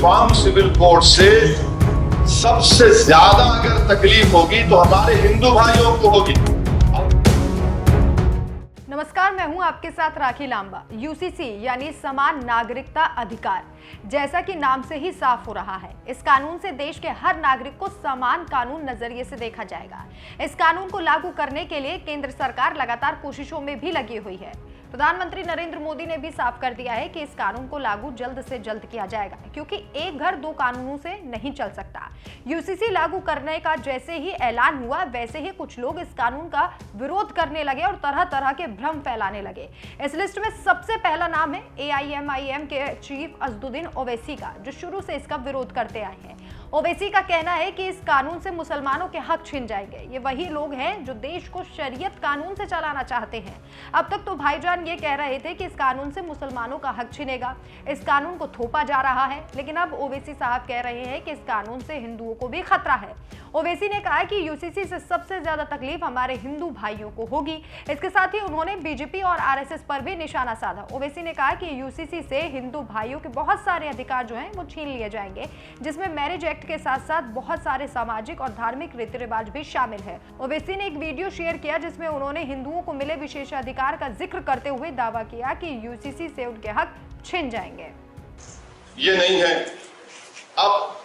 Uniform civil code से सबसे ज्यादा अगर तकलीफ होगी तो हमारे हिंदू भाइयों को होगी। नमस्कार, मैं हूं आपके साथ राखी लांबा। यूसीसी यानी समान नागरिकता अधिकार, जैसा कि नाम से ही साफ हो रहा है, इस कानून से देश के हर नागरिक को समान कानून नजरिए से देखा जाएगा। इस कानून को लागू करने के लिए केंद्र सरकार लगातार कोशिशों में भी लगी हुई है। प्रधानमंत्री नरेंद्र मोदी ने भी साफ कर दिया है कि इस कानून को लागू जल्द से जल्द किया जाएगा, क्योंकि एक घर दो कानूनों से नहीं चल सकता। यूसीसी लागू करने का जैसे ही ऐलान हुआ, वैसे ही कुछ लोग इस कानून का विरोध करने लगे और तरह तरह के भ्रम फैलाने लगे। इस लिस्ट में सबसे पहला नाम है AIMIM के चीफ असदुद्दीन ओवैसी का, जो शुरू से इसका विरोध करते आए हैं। ओवैसी का कहना है कि इस कानून से मुसलमानों के हक छिन जाएंगे। ये वही लोग हैं जो देश को शरीयत कानून से चलाना चाहते हैं। अब तक तो भाईजान ये कह रहे थे कि इस कानून से मुसलमानों का हक छिनेगा, इस कानून को थोपा जा रहा है, लेकिन अब ओवैसी साहब कह रहे हैं कि इस कानून से हिंदुओं को भी खतरा है। ओवैसी ने कहा कि यूसीसी से सबसे ज्यादा तकलीफ हमारे हिंदू भाइयों को होगी। इसके साथ ही उन्होंने बीजेपी और RSS पर भी निशाना साधा। ओवैसी ने कहा कि यूसीसी से हिंदू भाइयों के बहुत सारे अधिकार जो हैं वो छीन लिए जाएंगे, जिसमें मैरिज एक्ट के साथ साथ बहुत सारे सामाजिक और धार्मिक रीति रिवाज भी शामिल है। ओवैसी ने एक वीडियो शेयर किया जिसमें उन्होंने हिंदुओं को मिले विशेषाधिकार का जिक्र करते हुए दावा किया कि यूसीसी से उनके हक छिन जाएंगे। ये नहीं है। अब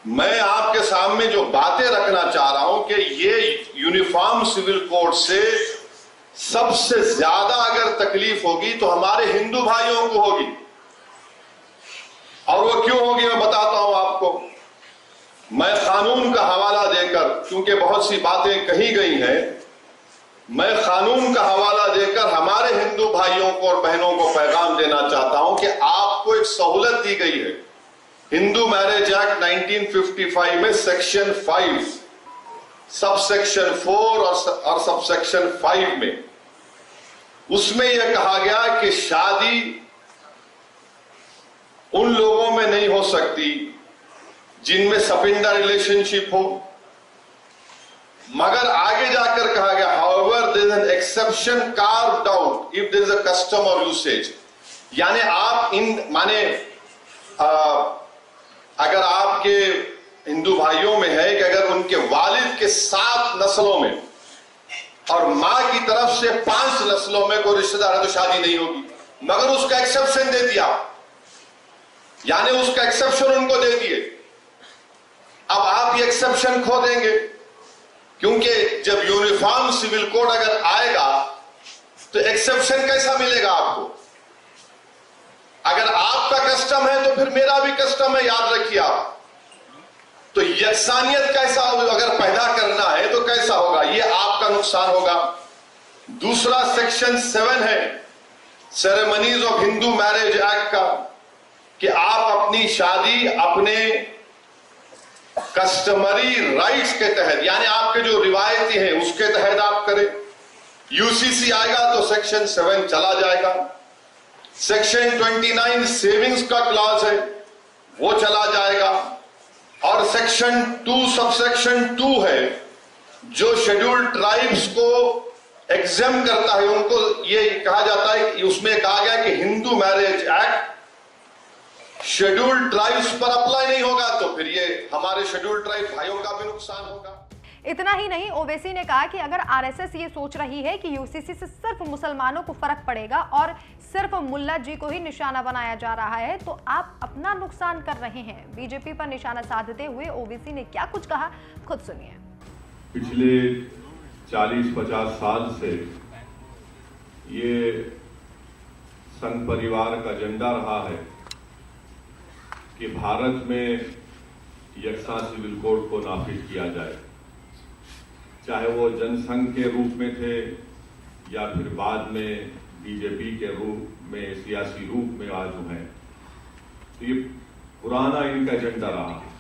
मैं आपके सामने जो बातें रखना चाह रहा हूं कि ये यूनिफॉर्म सिविल कोड से सबसे ज्यादा अगर तकलीफ होगी तो हमारे हिंदू भाइयों को होगी। और वो क्यों होगी मैं बताता हूं आपको। मैं कानून का हवाला देकर, क्योंकि बहुत सी बातें कही गई हैं, मैं कानून का हवाला देकर हमारे हिंदू भाइयों को और बहनों को पैगाम देना चाहता हूं कि आपको एक सहूलत दी गई है। हिंदू मैरिज एक्ट 1955 में सेक्शन 5, सबसेक्शन 4 और सबसेक्शन 5 में, उसमें यह कहा गया कि शादी उन लोगों में नहीं हो सकती जिनमें सपिंदा रिलेशनशिप हो, मगर आगे जाकर कहा गया however there is an exception carved out if there is a custom or usage। यानी आप अगर आपके हिंदू भाइयों में है कि अगर उनके वालिद के 7 नस्लों में और मां की तरफ से 5 नस्लों में कोई रिश्तेदार है तो शादी नहीं होगी, मगर उसका एक्सेप्शन दे दिया, यानी उसका एक्सेप्शन उनको दे दिए। अब आप ये एक्सेप्शन खो देंगे, क्योंकि जब यूनिफॉर्म सिविल कोड अगर आएगा तो एक्सेप्शन कैसा मिलेगा आपको? अगर आपका कस्टम है तो फिर मेरा भी कस्टम है, याद रखिए आप। तो यकसानियत कैसा अगर पैदा करना है तो कैसा होगा? ये आपका नुकसान होगा। दूसरा सेक्शन 7 है ceremonies of Hindu marriage act का, कि आप अपनी शादी अपने कस्टमरी राइट्स के तहत, यानी आपके जो रिवायती हैं उसके तहत आप करें। यूसीसी आएगा तो सेक्शन 7 चला जाएगा। सेक्शन 29 सेविंग्स का क्लॉज है, वो चला जाएगा। और सेक्शन 2 सबसेक्शन 2 है जो शेड्यूल्ड ट्राइब्स को एग्जेम करता है, उनको ये कहा जाता है, उसमें कहा गया कि Hindu marriage act scheduled tribes पर अप्लाई नहीं होगा, तो फिर ये हमारे शेड्यूल्ड ट्राइब भाइयों का भी नुकसान होगा। इतना ही नहीं, ओवैसी ने कहा कि अगर RSS ये सोच रही है कि यूसीसी से सिर्फ मुसलमानों को फर्क पड़ेगा और सिर्फ मुल्ला जी को ही निशाना बनाया जा रहा है, तो आप अपना नुकसान कर रहे हैं। बीजेपी पर निशाना साधते हुए ओवैसी ने क्या कुछ कहा, खुद सुनिए। पिछले 40-50 साल से ये संघ परिवार का एजेंडा रहा है कि भारत में यकसा सिविल कोड को नाफिज किया जाए, चाहे वो जनसंघ के रूप में थे या फिर बाद में बीजेपी के रूप में, सियासी रूप में आज हैं। तो ये पुराना इनका एजेंडा रहा है।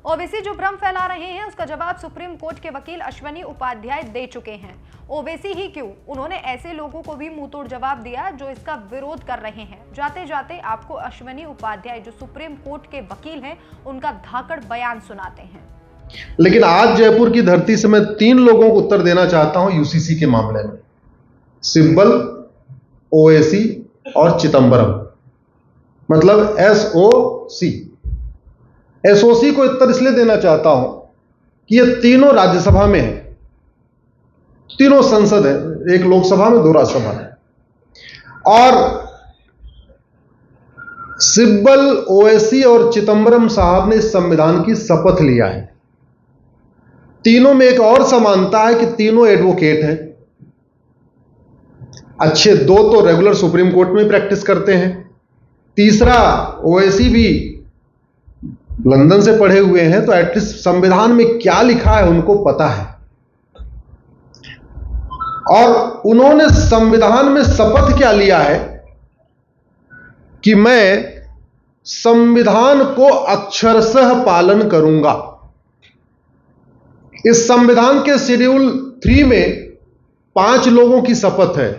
ओवैसी जो भ्रम फैला रहे हैं उसका जवाब सुप्रीम कोर्ट के वकील अश्वनी उपाध्याय दे चुके हैं। ओवैसी ही क्यों, उन्होंने ऐसे लोगों को भी मुंहतोड़ जवाब दिया जो इसका विरोध कर रहे हैं। जाते जाते आपको अश्वनी उपाध्याय जो सुप्रीम कोर्ट के वकील हैं, उनका धाकड़ बयान सुनाते हैं। लेकिन आज जयपुर की धरती से मैं 3 लोगों को उत्तर देना चाहता हूं यूसीसी के मामले में, सिब्बल, ओवैसी और चिदंबरम। मतलब SOC। SOC को उत्तर इसलिए देना चाहता हूं कि ये तीनों राज्यसभा में है, तीनों संसद है, एक लोकसभा में 2 राज्यसभा है। और सिब्बल, ओवैसी और चिदंबरम साहब ने इस संविधान की शपथ लिया है। तीनों में एक और समानता है कि तीनों एडवोकेट हैं। अच्छे 2 तो रेगुलर सुप्रीम कोर्ट में प्रैक्टिस करते हैं, तीसरा ओवैसी भी लंदन से पढ़े हुए हैं, तो एटलीस्ट संविधान में क्या लिखा है उनको पता है। और उन्होंने संविधान में शपथ क्या लिया है कि मैं संविधान को अक्षरशः पालन करूंगा। इस संविधान के शेड्यूल 3 में 5 लोगों की शपथ है,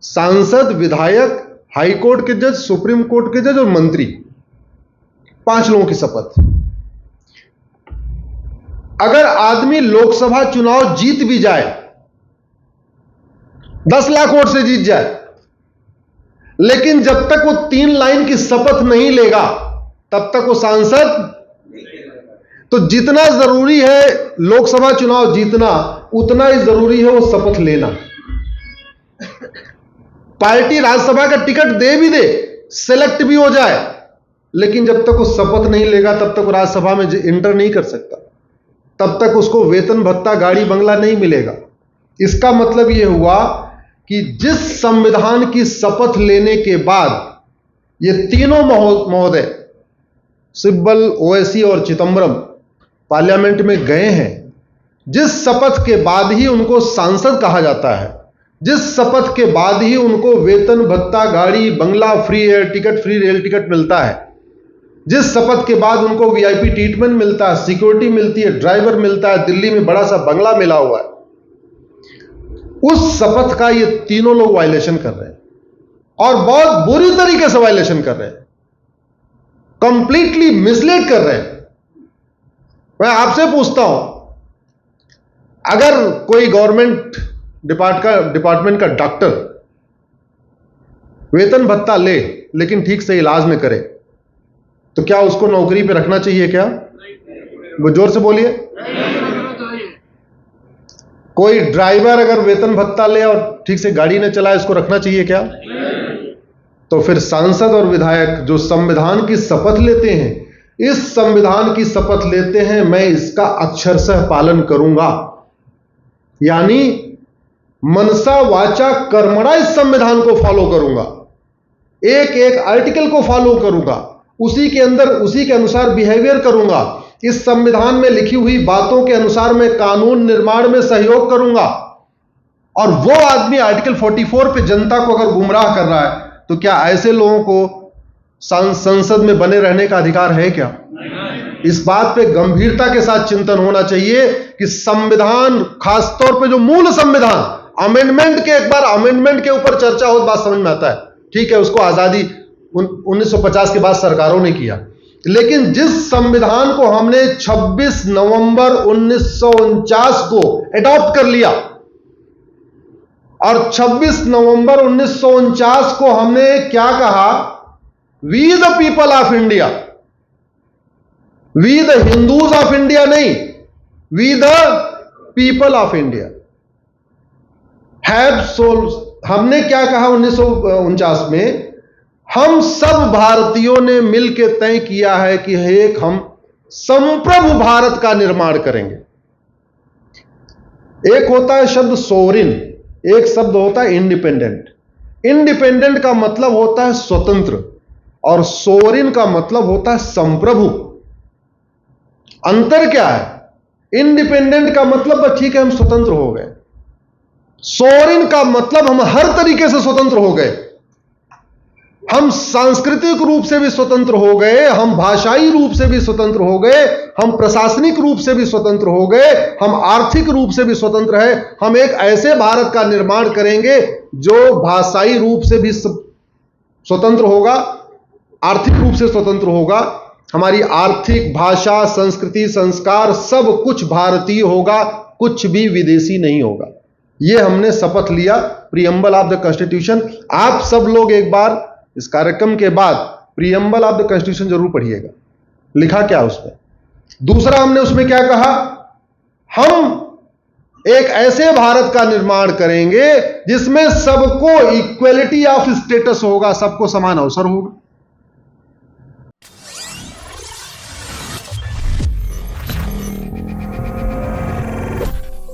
सांसद, विधायक, हाई कोर्ट के जज, सुप्रीम कोर्ट के जज और मंत्री, 5 लोगों की शपथ। अगर आदमी लोकसभा चुनाव जीत भी जाए, 10 लाख वोट से जीत जाए, लेकिन जब तक वो 3 लाइन की शपथ नहीं लेगा तब तक वो सांसद। तो जितना जरूरी है लोकसभा चुनाव जीतना, उतना ही जरूरी है वो शपथ लेना। पार्टी राज्यसभा का टिकट दे भी दे, सेलेक्ट भी हो जाए, लेकिन जब तक वो शपथ नहीं लेगा तब तक वो राज्यसभा में इंटर नहीं कर सकता, तब तक उसको वेतन भत्ता, गाड़ी बंगला नहीं मिलेगा। इसका मतलब यह हुआ कि जिस संविधान की शपथ लेने के बाद ये तीनों महोदय सिब्बल, ओवैसी और चिदंबरम पार्लियामेंट में गए हैं, जिस शपथ के बाद ही उनको सांसद कहा जाता है, जिस शपथ के बाद ही उनको वेतन भत्ता, गाड़ी बंगला, free air ticket, free rail ticket मिलता है, जिस शपथ के बाद उनको VIP ट्रीटमेंट मिलता है, सिक्योरिटी मिलती है, ड्राइवर मिलता है, दिल्ली में बड़ा सा बंगला मिला हुआ है, उस शपथ का ये तीनों लोग वायलेशन कर रहे हैं और बहुत बुरी तरीके से वायलेशन कर रहे हैं, कंप्लीटली मिसलीड कर रहे हैं। मैं आपसे पूछता हूं, अगर कोई गवर्नमेंट डिपार्टमेंट का डॉक्टर वेतन भत्ता ले लेकिन ठीक से इलाज न करे, तो क्या उसको नौकरी पे रखना चाहिए? क्या वो जोर से बोलिए। कोई ड्राइवर अगर वेतन भत्ता ले और ठीक से गाड़ी न चलाए, उसको रखना चाहिए क्या? तो फिर सांसद और विधायक जो संविधान की शपथ लेते हैं, इस संविधान की शपथ लेते हैं मैं इसका अक्षरशः पालन करूंगा, यानी मनसा वाचा कर्मणा इस संविधान को फॉलो करूंगा, एक एक आर्टिकल को फॉलो करूंगा, उसी के अंदर उसी के अनुसार बिहेवियर करूंगा, इस संविधान में लिखी हुई बातों के अनुसार मैं कानून निर्माण में सहयोग करूंगा। और वो आदमी आर्टिकल 44 पे जनता को अगर गुमराह कर रहा है, तो क्या ऐसे लोगों को संसद में बने रहने का अधिकार है क्या? इस बात पे गंभीरता के साथ चिंतन होना चाहिए कि संविधान, खासतौर पे जो मूल संविधान, अमेंडमेंट के एक बार अमेंडमेंट के ऊपर चर्चा हो, बात समझ में आता है, ठीक है, उसको आजादी 1950 के बाद सरकारों ने किया, लेकिन जिस संविधान को हमने 26 नवंबर 1949 को एडॉप्ट कर लिया और 26 नवंबर 1949 को हमने क्या कहा? We the people of India, we the Hindus of India नहीं, we the people of India have soul. हमने क्या कहा 1949 में? हम सब भारतीयों ने मिलकर तय किया है कि एक हम संप्रभु भारत का निर्माण करेंगे। एक होता है शब्द सोवरिन, एक शब्द होता है इंडिपेंडेंट। इंडिपेंडेंट का मतलब होता है स्वतंत्र और सोवरिन का मतलब होता है संप्रभु। अंतर क्या है? इंडिपेंडेंट का मतलब ठीक है हम स्वतंत्र हो गए, सोवरिन का मतलब हम हर तरीके से स्वतंत्र हो गए, हम सांस्कृतिक रूप से भी स्वतंत्र हो गए, हम भाषाई रूप से भी स्वतंत्र हो गए, हम प्रशासनिक रूप से भी स्वतंत्र हो गए, हम आर्थिक रूप से भी स्वतंत्र है। हम एक ऐसे भारत का निर्माण करेंगे जो भाषाई रूप से भी स्वतंत्र होगा, आर्थिक रूप से स्वतंत्र होगा, हमारी आर्थिक, भाषा, संस्कृति, संस्कार सब कुछ भारतीय होगा, कुछ भी विदेशी नहीं होगा। यह हमने शपथ लिया, प्रीएम्बल ऑफ द कॉन्स्टिट्यूशन। आप सब लोग एक बार इस कार्यक्रम के बाद प्रियम्बल ऑफ द कॉन्स्टिट्यूशन जरूर पढ़िएगा, लिखा क्या उसमें। दूसरा हमने उसमें क्या कहा, हम एक ऐसे भारत का निर्माण करेंगे जिसमें सबको इक्वलिटी ऑफ स्टेटस होगा, सबको समान अवसर होगा।